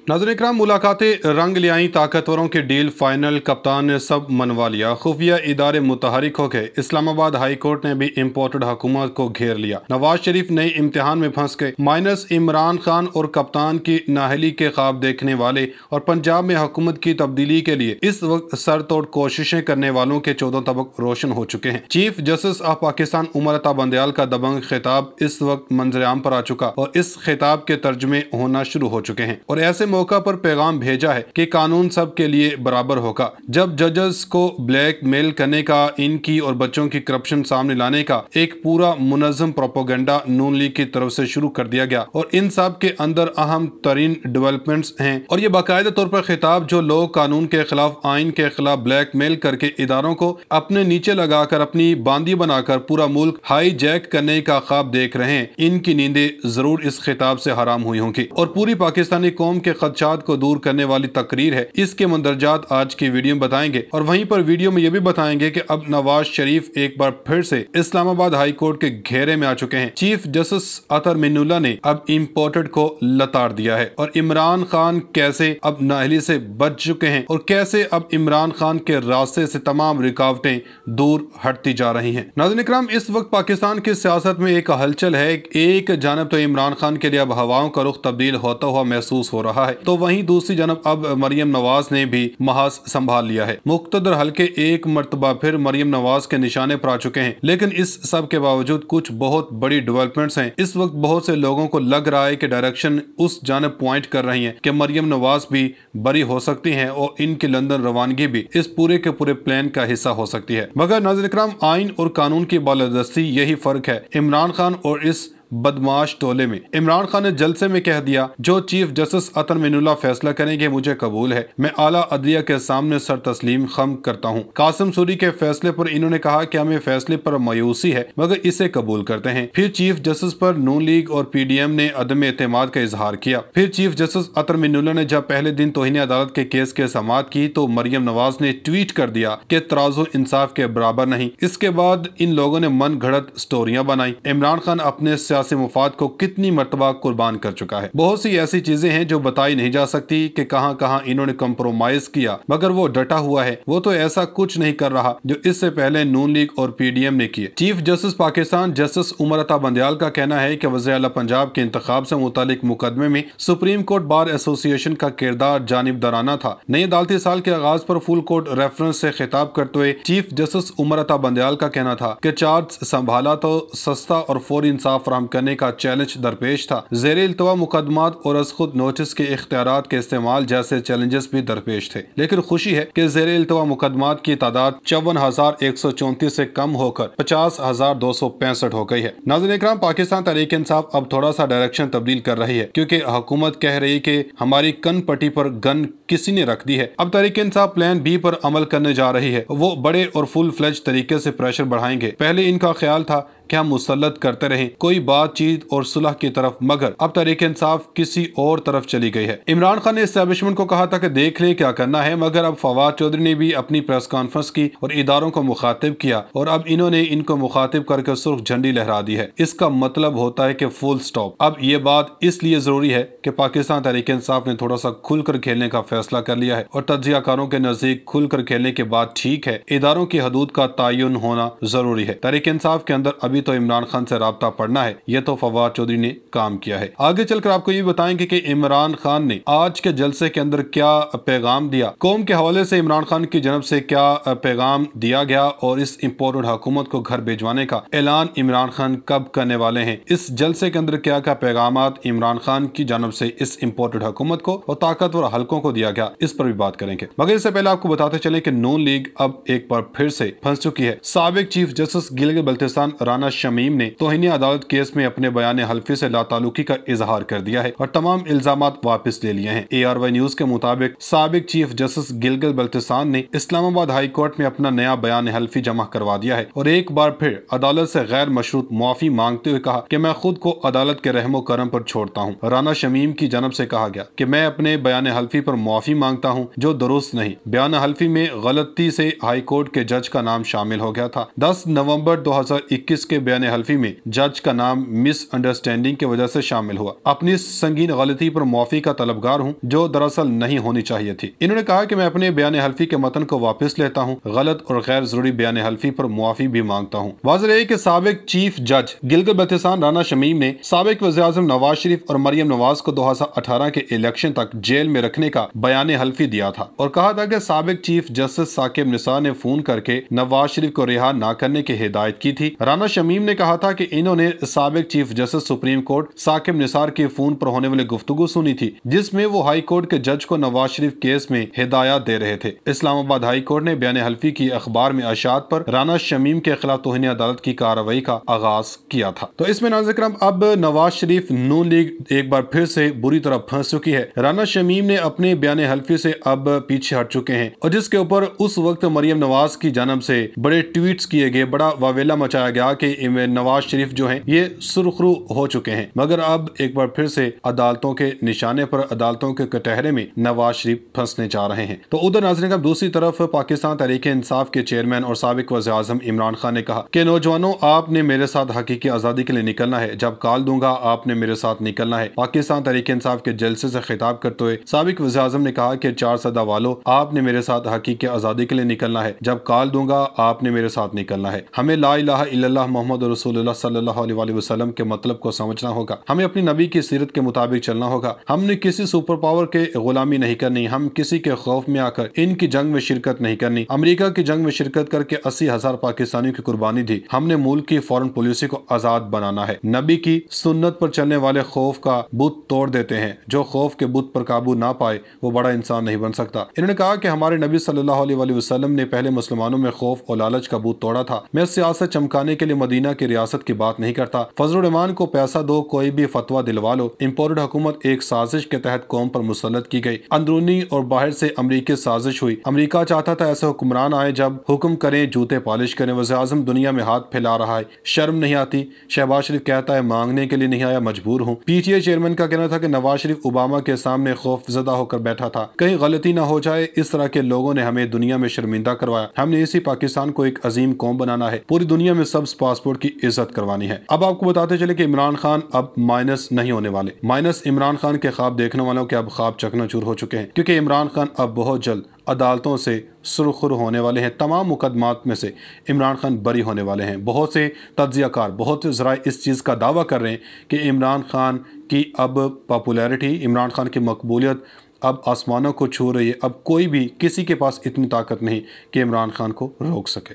नाज़रीन इकराम, मुलाकातें रंग ले आईं, ताकतवरों की डील फाइनल, कप्तान ने सब मनवा लिया, खुफिया इदारे मुतहरिक हो गए। इस्लामाबाद हाई कोर्ट ने भी इम्पोर्टेड हुकूमत को घेर लिया। नवाज शरीफ नए इम्तिहान में फंस गए। माइनस इमरान खान और कप्तान की नाहली के ख्वाब देखने वाले और पंजाब में हुकूमत की तब्दीली के लिए इस वक्त सर तोड़ कोशिशें करने वालों के 14 तबक रोशन हो चुके हैं। Chief justice of Pakistan Umar Ata Bandial का दबंग खिताब इस वक्त मंजर-ए-आम पर आ चुका और इस खिताब के तर्जमे होना शुरू हो चुके हैं और ऐसे मौका पर पैगाम भेजा है कि कानून सब के लिए बराबर होगा। जब जजेस को ब्लैक मेल करने का, इनकी और बच्चों की करप्शन सामने लाने का एक पूरा मुनज़्ज़म प्रोपोगंडा नून लीग की तरफ से शुरू कर दिया गया और इन सब के अंदर अहम तरीन डेवलपमेंट्स हैं और ये बाकायदा तौर पर खिताब जो लोग कानून के खिलाफ, आइन के खिलाफ ब्लैक मेल करके इदारों को अपने नीचे लगाकर, अपनी बांदी बनाकर पूरा मुल्क हाई जैक करने का ख्वाब देख रहे हैं, इनकी नींदें जरूर इस खिताब से हराम हुई होंगी और पूरी पाकिस्तानी कौम के खदशात को दूर करने वाली तकरीर है। इसके मंदरजात आज की वीडियो में बताएंगे और वहीं पर वीडियो में ये भी बताएंगे कि अब नवाज शरीफ एक बार फिर से इस्लामाबाद हाई कोर्ट के घेरे में आ चुके हैं। चीफ जस्टिस अतर मिनुल्लाह ने अब इम्पोर्टेड को लताड़ दिया है और इमरान खान कैसे अब नाअहली से बच चुके हैं और कैसे अब इमरान खान के रास्ते से तमाम रुकावटें दूर हटती जा रही हैं। नाज़रीन इकराम, इस वक्त पाकिस्तान की सियासत में एक हलचल है। एक जानब तो इमरान खान के लिए अब हवाओं का रुख तब्दील होता हुआ महसूस हो रहा है, तो वहीं दूसरी जानब अब मरियम नवाज ने भी महाज संभाल लिया है। मुख्तदर हल्के एक मर्तबा फिर मरियम नवाज के निशाने पर आ चुके हैं, लेकिन इस सब के बावजूद कुछ बहुत बड़ी डेवलपमेंट्स हैं। इस वक्त बहुत से लोगों को लग रहा है कि डायरेक्शन उस जानब पॉइंट कर रही है कि मरियम नवाज भी बरी हो सकती हैं और इनकी लंदन रवानगी भी इस पूरे के पूरे प्लान का हिस्सा हो सकती है। मगर नाज़रीन इकराम, आइन और कानून की बालादस्ती यही फर्क है इमरान खान और इस बदमाश टोले में। इमरान खान ने जलसे में कह दिया, जो चीफ जस्टिस अतर मिनुल्लाह फैसला करेंगे मुझे कबूल है, मैं आला अदलिया के सामने सर तस्लीम खम करता हूँ। कासिम सूरी के फैसले पर इन्होंने कहा कि हमें फैसले पर मायूसी है मगर इसे कबूल करते हैं। फिर चीफ जस्टिस पर नून लीग और PDM ने अदम एतमाद का इजहार किया। फिर चीफ जस्टिस अतर मिनुल्लाह ने जब पहले दिन तौहीन अदालत के केस के समाअत की तो मरियम नवाज ने ट्वीट कर दिया कि तराजू इंसाफ के बराबर नहीं। इसके बाद इन लोगों ने मन घड़त स्टोरियां बनाई। इमरान खान अपने सियासी मुफाद को कितनी मर्तबा कुर्बान कर चुका है। बहुत सी ऐसी चीजें हैं जो बताई नहीं जा सकती कि कहां कहां इन्होंने कंप्रोमाइज किया, मगर वो डटा हुआ है। वो तो ऐसा कुछ नहीं कर रहा जो इससे पहले नून लीग और PDM ने किए। Chief justice Pakistan justice Umar Ata Bandial का कहना है कि वज़ीर आला पंजाब के इंतखाब से मुतालिक मुकदमे में सुप्रीम कोर्ट बार एसोसिएशन का किरदार जानिबदाराना था। नई अदालती साल के आगाज पर फुल कोर्ट रेफरेंस से खिताब करते हुए चीफ जस्टिस उमर अता बंदयाल का कहना था कि चार्ज संभाला तो सस्ता और फौरी इंसाफ फराहम करने का चैलेंज दरपेश था। ज़ेरे इल्तवा मुकदमात और अज खुद नोटिस के इख्तियारात के इस्तेमाल जैसे चैलेंजेस भी दरपेश थे, लेकिन खुशी है कि ज़ेरे इल्तवा मुकदमात की तादाद 54,134 से कम होकर 50,265 हो गई है। नाज़रीन इकराम, पाकिस्तान तहरीक इंसाफ अब थोड़ा सा डायरेक्शन तब्दील कर रही है क्योंकि हुकूमत कह रही कि हमारी कन पट्टी पर गन किसी ने रख दी है। अब तहरीक इंसाफ प्लान B पर अमल करने जा रही है। वो बड़े और फुल फ्लेज तरीके से प्रेशर बढ़ाएंगे। पहले इनका ख्याल था कि हम मुसल्लत करते रहें कोई बातचीत और सुलह की तरफ, मगर अब तहरीक इंसाफ किसी और तरफ चली गई है। इमरान खान ने एस्टेब्लिशमेंट को कहा था कि देख ले क्या करना है, मगर अब फवाद चौधरी ने भी अपनी प्रेस कॉन्फ्रेंस की और इदारों को मुखातिब किया और अब इन्होंने इनको मुखातिब करके सुर्ख झंडी लहरा दी है। इसका मतलब होता है कि फुल स्टॉप। अब ये बात इसलिए जरूरी है कि पाकिस्तान तहरीक इंसाफ ने थोड़ा सा खुलकर खेलने का फैसला कर लिया है और तज्जियाकारों के नजदीक खुलकर खेलने के बाद ठीक है, इदारों की हदूद का तयन होना जरूरी है। तहरीक इंसाफ के अंदर अभी तो इमरान खान से राब्ता पड़ना है, यह तो फवाद चौधरी ने काम किया है। आगे चलकर आपको ये बताएंगे कि इमरान खान ने आज के जलसे के अंदर क्या पैगाम दिया, कौम के हवाले से इमरान खान की जनब से क्या पैगाम दिया गया और इस इम्पोर्टेड हुकूमत को घर भिजवाने का ऐलान इमरान खान कब करने वाले हैं। इस जलसे के अंदर क्या क्या पैगाम इमरान खान की जनब से इस इम्पोर्टेड हुकूमत को और ताकतवर हल्कों को दिया गया, इस पर भी बात करेंगे। मगर इससे पहले आपको बताते चले कि नून लीग अब एक बार फिर से फंस चुकी है। साबिक चीफ जस्टिस गिलगित बल्तिस्तान राना शमीम ने तौहीन अदालत केस में अपने बयान हल्फी से लाताल्लुकी का इजहार कर दिया है और तमाम इल्जामात वापस ले लिए हैं। ARY न्यूज के मुताबिक साबिक चीफ जस्टिस गिलगित बल्तिस्तान ने इस्लामाबाद हाई कोर्ट में अपना नया बयान हल्फी जमा करवा दिया है और एक बार फिर अदालत से गैर मशरूत मुआफी मांगते हुए कहा कि मैं खुद को अदालत के रहमो करम पर छोड़ता हूँ। राना शमीम की जनब से कहा गया कि मैं अपने बयान हल्फी पर मुआफी मांगता हूँ जो दुरुस्त नहीं। बयान हल्फी में गलती से हाई कोर्ट के जज का नाम शामिल हो गया था। 10 नवंबर 2021 के बयान हल्फी में जज का नाम मिस अंडरस्टैंडिंग की वजह से शामिल हुआ। अपनी संगीन गलती पर माफी का तलबगार हूँ जो दरअसल नहीं होनी चाहिए थी। इन्होंने कहा कि मैं अपने बयान हल्फी के मतन को वापस लेता हूँ, गलत और गैर जरूरी बयान हल्फी पर मुआफी भी मांगता हूँ। वाज़ेह है कि साबिक चीफ जज गिलगित-बल्तिस्तान राना शमीम ने साबिक वज़ीर-ए-आज़म नवाज शरीफ और मरियम नवाज को 2018 के इलेक्शन तक जेल में रखने का बयान हल्फी दिया था और कहा था कि साबिक चीफ जस्टिस साकिब निसार ने फोन करके नवाज शरीफ को रिहा न करने की हिदायत की थी। राना शमीम ने कहा था कि इन्होंने साबिक chief justice supreme court Saqib Nisar के फोन पर होने वाली गुफ्तगू सुनी थी जिसमें वो हाई कोर्ट के जज को नवाज शरीफ केस में हिदायत दे रहे थे। इस्लामाबाद हाई कोर्ट ने बयान हल्फी की अखबार में अशात पर राना शमीम के खिलाफ तौहीन अदालत की कार्रवाई का आगाज किया था। तो इसमें नाज़रीन करम अब नवाज शरीफ नून लीग एक बार फिर से बुरी तरह फंस चुकी है। राना शमीम ने अपने बयान हल्फी से अब पीछे हट चुके हैं और जिसके ऊपर उस वक्त मरियम नवाज की जानब से बड़े ट्वीट्स किए गए, बड़ा वावेला मचाया गया कि नवाज शरीफ जो हैं ये सुरखरू हो चुके हैं, मगर अब एक बार फिर से अदालतों के निशाने पर, अदालतों के कटहरे में नवाज शरीफ फंसने जा रहे हैं। तो उधर नाज़रीन का दूसरी तरफ पाकिस्तान तहरीक इंसाफ के चेयरमैन और साबिक वज़ीर-ए-आज़म इमरान खान ने कहा कि नौजवानों, आपने मेरे साथ हकीकी आज़ादी के लिए निकलना है, जब कॉल दूंगा आपने मेरे साथ निकलना है। पाकिस्तान तहरीक इंसाफ के जलसे से खिताब करते हुए साबिक वज़ीर-ए-आज़म ने कहा कि 4 सदा वालों, आपने मेरे साथ हकीकी आज़ादी के लिए निकलना है, जब कॉल दूंगा आपने मेरे साथ निकलना है। हमें ला इलाहा इल्लल्लाह मोहम्मद रसूलुल्लाह सल्लल्लाहु अलैहि वसल्लम के मतलब को समझना होगा, हमें अपनी नबी की सीरत के मुताबिक चलना होगा। हमने किसी सुपर पावर के गुलामी नहीं करनी, हम किसी के खौफ में आकर इनकी जंग में शिरकत नहीं करनी। अमेरिका की जंग में शिरकत करके 80,000 पाकिस्तानियों की कुर्बानी दी। हमने मुल्क की फॉरेन पॉलिसी को आजाद बनाना है। नबी की सुन्नत पर चलने वाले खौफ का बुत तोड़ देते हैं, जो खौफ के बुत पर काबू ना पाए वो बड़ा इंसान नहीं बन सकता। इन्होंने कहा कि हमारे नबी सल्लल्लाहु अलैहि वसल्लम ने पहले मुसलमानों में खौफ और लालच का बुत तोड़ा था। मैं सियासत चमकाने के लिए मदीना की रियासत की बात नहीं करता। फजल रहमान को पैसा दो, कोई भी फतवा दिलवा लो। इम्पोर्टेड हुकूमत एक साजिश के तहत कौम पर मुसल्लत की गई। अंदरूनी और बाहर से अमरीकी साजिश हुई। अमरीका चाहता था ऐसे हुक्मरान आए जब हुक्म करें जूते पालिश करें। वज़ीर-ए-आज़म दुनिया में हाथ फैला रहा है, शर्म नहीं आती। शहबाज शरीफ कहता है मांगने के लिए नहीं आया, मजबूर हूँ। पीटीआई चेयरमैन का कहना था कि नवाज शरीफ ओबामा के सामने खौफजदा होकर बैठा था, कहीं गलती ना हो जाए। इस तरह के लोगों ने हमें दुनिया में शर्मिंदा करवाया। हमने इसी पाकिस्तान को एक अजीम कौम बनाना है, पूरी दुनिया में सब्ज पासपोर्ट की इज्जत करवानी है। अब आपको बताते चले कि इमरान खान अब माइनस नहीं होने वाले। माइनस इमरान खान के ख्वाब देखने वालों के अब ख्वाब चकनाचूर हो चुके हैं, क्योंकि इमरान खान अब बहुत जल्द अदालतों से सुरखुर होने वाले हैं। तमाम मुकदमात में से इमरान खान बरी होने वाले हैं। बहुत से तज्जियाकार, बहुत से ज़राए इस चीज़ का दावा कर रहे हैं कि इमरान खान की अब पॉपुलैरिटी, इमरान खान की मकबूलियत अब आसमानों को छू रही है। अब कोई भी, किसी के पास इतनी ताकत नहीं कि इमरान खान को रोक सके।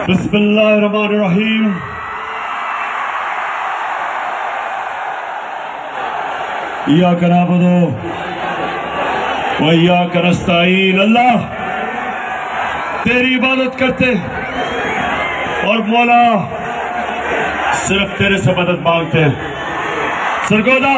बिस्मिल्लाहिर्रहमानिर्रहीम। इय्याका नअबुदु व इय्याका नस्तईन। अल्लाह तेरी इबादत करते और मौला सिर्फ तेरे से मदद मांगते हैं। सरगोदा